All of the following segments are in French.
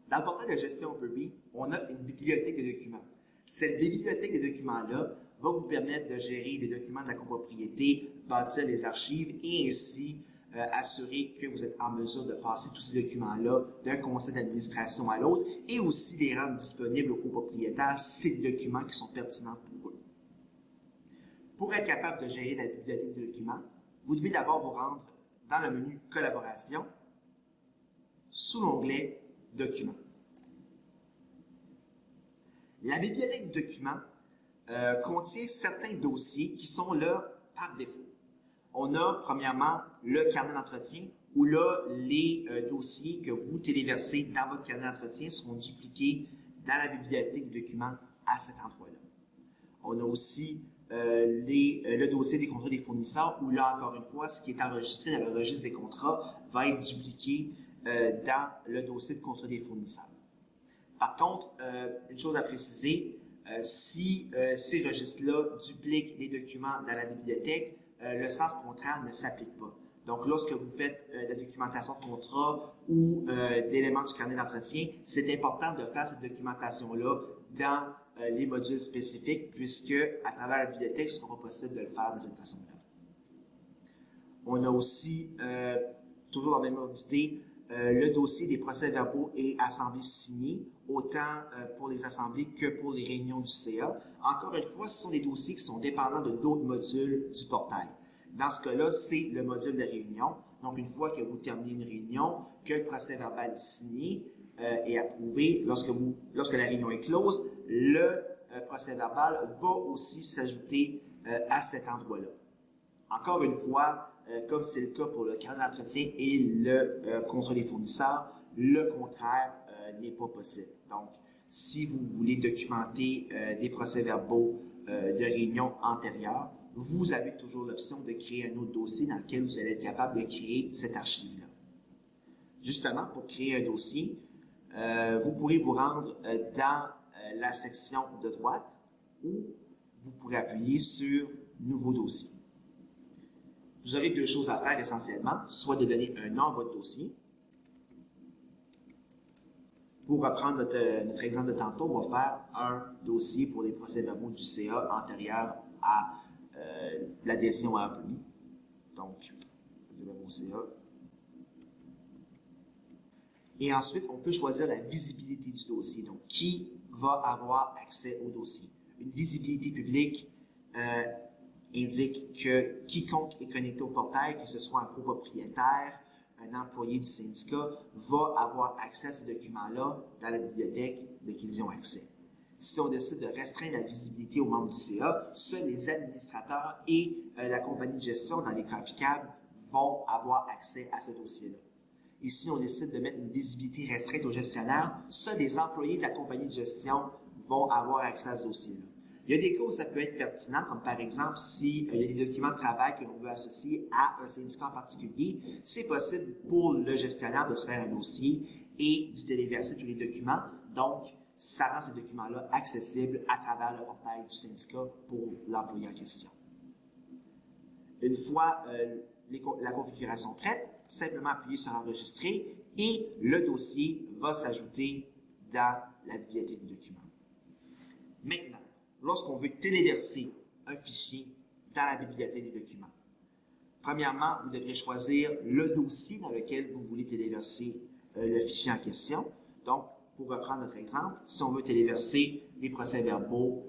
Dans le portail de gestion Upperbee, on a une bibliothèque de documents. Cette bibliothèque de documents-là va vous permettre de gérer les documents de la copropriété, bâtir les archives et ainsi assurer que vous êtes en mesure de passer tous ces documents-là d'un conseil d'administration à l'autre et aussi les rendre disponibles aux copropriétaires ces documents qui sont pertinents pour eux. Pour être capable de gérer la bibliothèque de documents, vous devez d'abord vous rendre dans le menu Collaboration sous l'onglet Documents. La bibliothèque de documents contient certains dossiers qui sont là par défaut. On a premièrement le carnet d'entretien où là, les dossiers que vous téléversez dans votre carnet d'entretien seront dupliqués dans la bibliothèque de documents à cet endroit-là. On a aussi le dossier des contrats des fournisseurs où là, encore une fois, ce qui est enregistré dans le registre des contrats va être dupliqué dans le dossier de contrat des fournisseurs. Par contre, une chose à préciser, si ces registres-là dupliquent les documents dans la bibliothèque, le sens contraire ne s'applique pas. Donc, lorsque vous faites de la documentation de contrat ou d'éléments du carnet d'entretien, c'est important de faire cette documentation-là dans les modules spécifiques, puisque à travers la bibliothèque, ce ne sera pas possible de le faire de cette façon-là. On a aussi, toujours dans la même ordre d'idée, le dossier des procès-verbaux et assemblées signées, autant pour les assemblées que pour les réunions du CA. Encore une fois, ce sont des dossiers qui sont dépendants de d'autres modules du portail. Dans ce cas-là, c'est le module de réunion. Donc, une fois que vous terminez une réunion, que le procès-verbal est signé et approuvé, lorsque la réunion est close, le procès-verbal va aussi s'ajouter à cet endroit-là. Encore une fois, comme c'est le cas pour le carnet d'entretien et le contrat des fournisseurs, le contraire n'est pas possible. Donc, si vous voulez documenter des procès-verbaux de réunions antérieures, vous avez toujours l'option de créer un autre dossier dans lequel vous allez être capable de créer cette archive-là. Justement, pour créer un dossier, vous pourrez vous rendre dans la section de droite où vous pourrez appuyer sur « Nouveau dossier ». Vous aurez deux choses à faire essentiellement, soit de donner un nom à votre dossier. Pour reprendre notre exemple de tantôt, on va faire un dossier pour les procès-verbaux du CA antérieur à l'adhésion à Upperbee. Donc, procès-verbaux CA. Et ensuite, on peut choisir la visibilité du dossier. Donc, qui va avoir accès au dossier? Une visibilité publique indique que quiconque est connecté au portail, que ce soit un copropriétaire, un employé du syndicat, va avoir accès à ces documents-là dans la bibliothèque de qui ils ont accès. Si on décide de restreindre la visibilité aux membres du CA, seuls les administrateurs et la compagnie de gestion, dans les cas applicables, vont avoir accès à ce dossier-là. Et si on décide de mettre une visibilité restreinte aux gestionnaires, seuls les employés de la compagnie de gestion vont avoir accès à ce dossier-là. Il y a des cas où ça peut être pertinent, comme par exemple s'il y a des documents de travail que l'on veut associer à un syndicat en particulier, c'est possible pour le gestionnaire de se faire un dossier et d'y téléverser tous les documents. Donc, ça rend ces documents-là accessibles à travers le portail du syndicat pour l'employé en question. Une fois la configuration prête, simplement appuyer sur Enregistrer et le dossier va s'ajouter dans la bibliothèque de documents. Maintenant, lorsqu'on veut téléverser un fichier dans la bibliothèque des documents, premièrement, vous devrez choisir le dossier dans lequel vous voulez téléverser le fichier en question. Donc, pour reprendre notre exemple, si on veut téléverser les procès-verbaux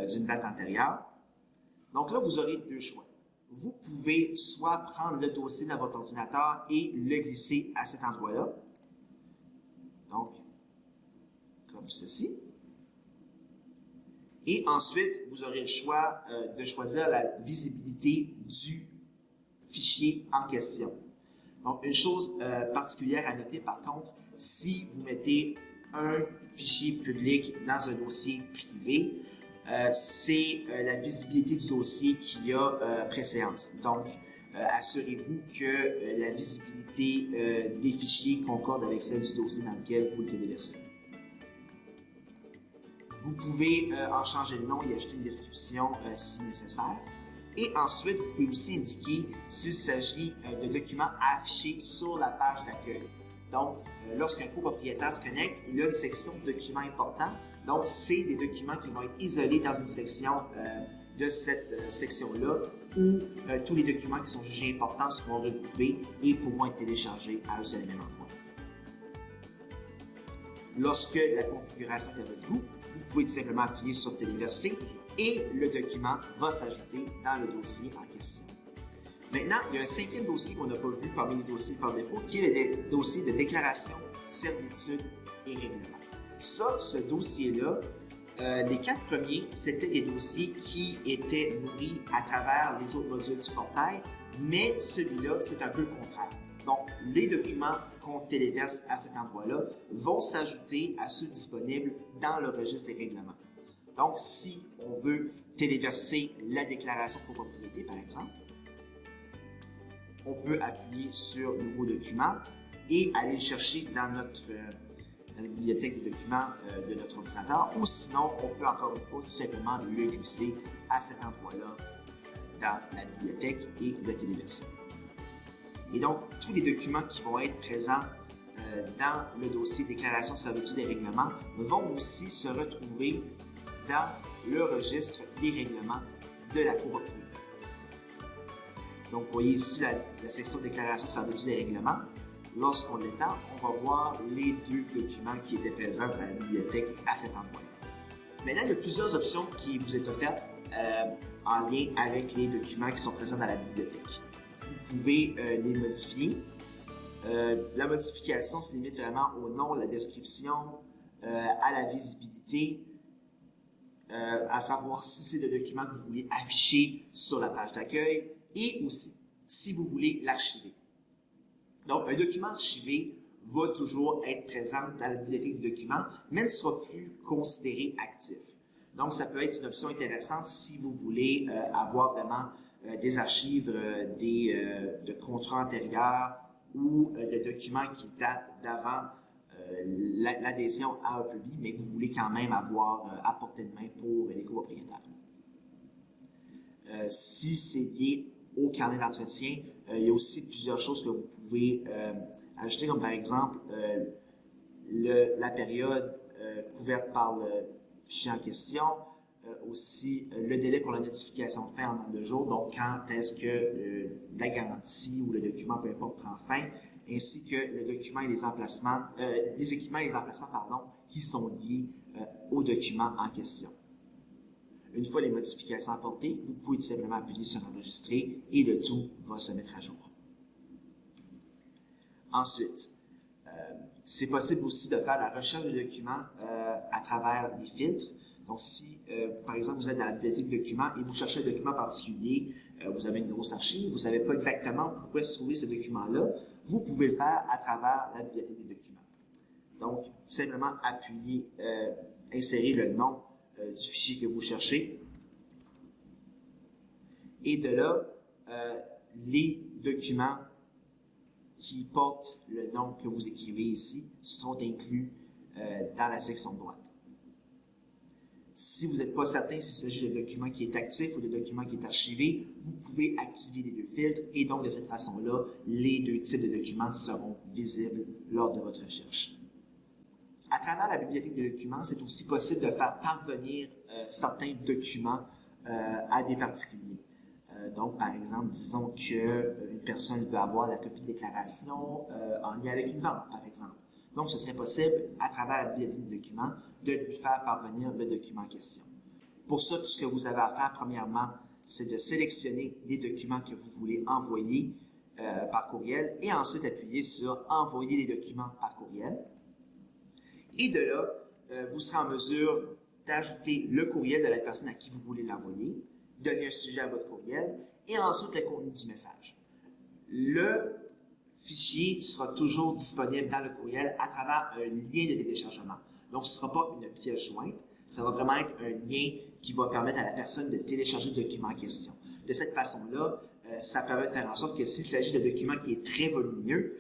d'une date antérieure, donc là, vous aurez deux choix. Vous pouvez soit prendre le dossier dans votre ordinateur et le glisser à cet endroit-là. Donc, comme ceci. Et ensuite, vous aurez le choix de choisir la visibilité du fichier en question. Donc, une chose particulière à noter par contre, si vous mettez un fichier public dans un dossier privé, c'est la visibilité du dossier qui a préséance. Donc, assurez-vous que la visibilité des fichiers concorde avec celle du dossier dans lequel vous le téléversez. Vous pouvez en changer le nom et ajouter une description si nécessaire. Et ensuite, vous pouvez aussi indiquer s'il s'agit de documents à afficher sur la page d'accueil. Donc, lorsqu'un copropriétaire se connecte, il y a une section documents importants. Donc, c'est des documents qui vont être isolés dans une section de cette section-là où tous les documents qui sont jugés importants seront regroupés et pourront être téléchargés à un seul et même endroit. Lorsque la configuration est à votre goût, vous pouvez tout simplement appuyer sur Téléverser et le document va s'ajouter dans le dossier en question. Maintenant, il y a un cinquième dossier qu'on n'a pas vu parmi les dossiers par défaut, qui est le dossier de déclaration, servitude et règlement. Ça, ce dossier-là, les 4 premiers, c'était des dossiers qui étaient nourris à travers les autres modules du portail, mais celui-là, c'est un peu le contraire. Donc, les documents qu'on téléverse à cet endroit-là vont s'ajouter à ceux disponibles dans le registre des règlements. Donc, si on veut téléverser la déclaration de copropriété, par exemple, on peut appuyer sur « Nouveau document » et aller le chercher dans la bibliothèque de documents de notre ordinateur, ou sinon, on peut encore une fois tout simplement le glisser à cet endroit-là dans la bibliothèque et le téléverser. Et donc, tous les documents qui vont être présents dans le dossier déclaration, servitude et règlements vont aussi se retrouver dans le registre des règlements de la copropriété. Donc, vous voyez ici la section déclaration, servitude et règlements. Lorsqu'on l'étend, on va voir les 2 documents qui étaient présents dans la bibliothèque à cet endroit-là. Maintenant, il y a plusieurs options qui vous sont offertes en lien avec les documents qui sont présents dans la bibliothèque. Vous pouvez les modifier. La modification se limite vraiment au nom, la description, à la visibilité, à savoir si c'est le document que vous voulez afficher sur la page d'accueil et aussi si vous voulez l'archiver. Donc, un document archivé va toujours être présent dans la bibliothèque du document, mais ne sera plus considéré actif. Donc, ça peut être une option intéressante si vous voulez avoir vraiment des archives, de contrats antérieurs ou de documents qui datent d'avant l'adhésion à Upperly, mais que vous voulez quand même avoir à portée de main pour les copropriétaires. Si c'est lié au carnet d'entretien, il y a aussi plusieurs choses que vous pouvez ajouter, comme par exemple la période couverte par le fichier en question, aussi le délai pour la notification de fin en nombre de jours, donc quand est-ce que la garantie ou le document, peu importe, prend fin, ainsi que le document et les emplacements, les équipements et les emplacements, qui sont liés au document en question. Une fois les modifications apportées, vous pouvez tout simplement appuyer sur Enregistrer et le tout va se mettre à jour. Ensuite, c'est possible aussi de faire la recherche de documents à travers les filtres. Donc, si, par exemple, vous êtes dans la bibliothèque de documents et vous cherchez un document particulier, vous avez une grosse archive, vous ne savez pas exactement pourquoi se trouver ce document-là, vous pouvez le faire à travers la bibliothèque de documents. Donc, tout simplement appuyer, insérer le nom du fichier que vous cherchez. Et de là, les documents qui portent le nom que vous écrivez ici seront inclus dans la section de droite. Si vous n'êtes pas certain s'il s'agit de document qui est actif ou de document qui est archivé, vous pouvez activer les 2 filtres et donc de cette façon-là, les 2 types de documents seront visibles lors de votre recherche. À travers la bibliothèque de documents, c'est aussi possible de faire parvenir certains documents à des particuliers. Donc, par exemple, disons qu'une personne veut avoir la copie de déclaration en lien avec une vente, par exemple. Donc, ce serait possible, à travers la bibliothèque de documents, de lui faire parvenir le document en question. Pour ça, tout ce que vous avez à faire, premièrement, c'est de sélectionner les documents que vous voulez envoyer par courriel et ensuite appuyer sur « Envoyer les documents par courriel ». Et de là, vous serez en mesure d'ajouter le courriel de la personne à qui vous voulez l'envoyer, donner un sujet à votre courriel et ensuite le contenu du message. Le fichier sera toujours disponible dans le courriel à travers un lien de téléchargement. Donc, ce ne sera pas une pièce jointe, ça va vraiment être un lien qui va permettre à la personne de télécharger le document en question. De cette façon-là, ça permet de faire en sorte que s'il s'agit de documents qui est très volumineux,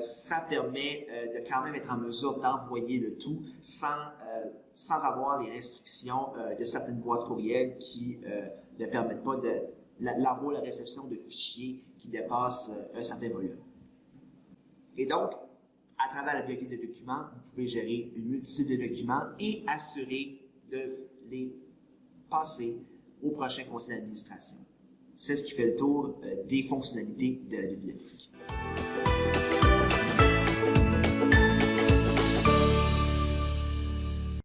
ça permet de quand même être en mesure d'envoyer le tout sans avoir les restrictions de certaines boîtes courriel qui ne permettent pas d'avoir la réception de fichiers qui dépassent un certain volume. Et donc, à travers la bibliothèque de documents, vous pouvez gérer une multitude de documents et assurer de les passer au prochain conseil d'administration. C'est ce qui fait le tour des fonctionnalités de la bibliothèque.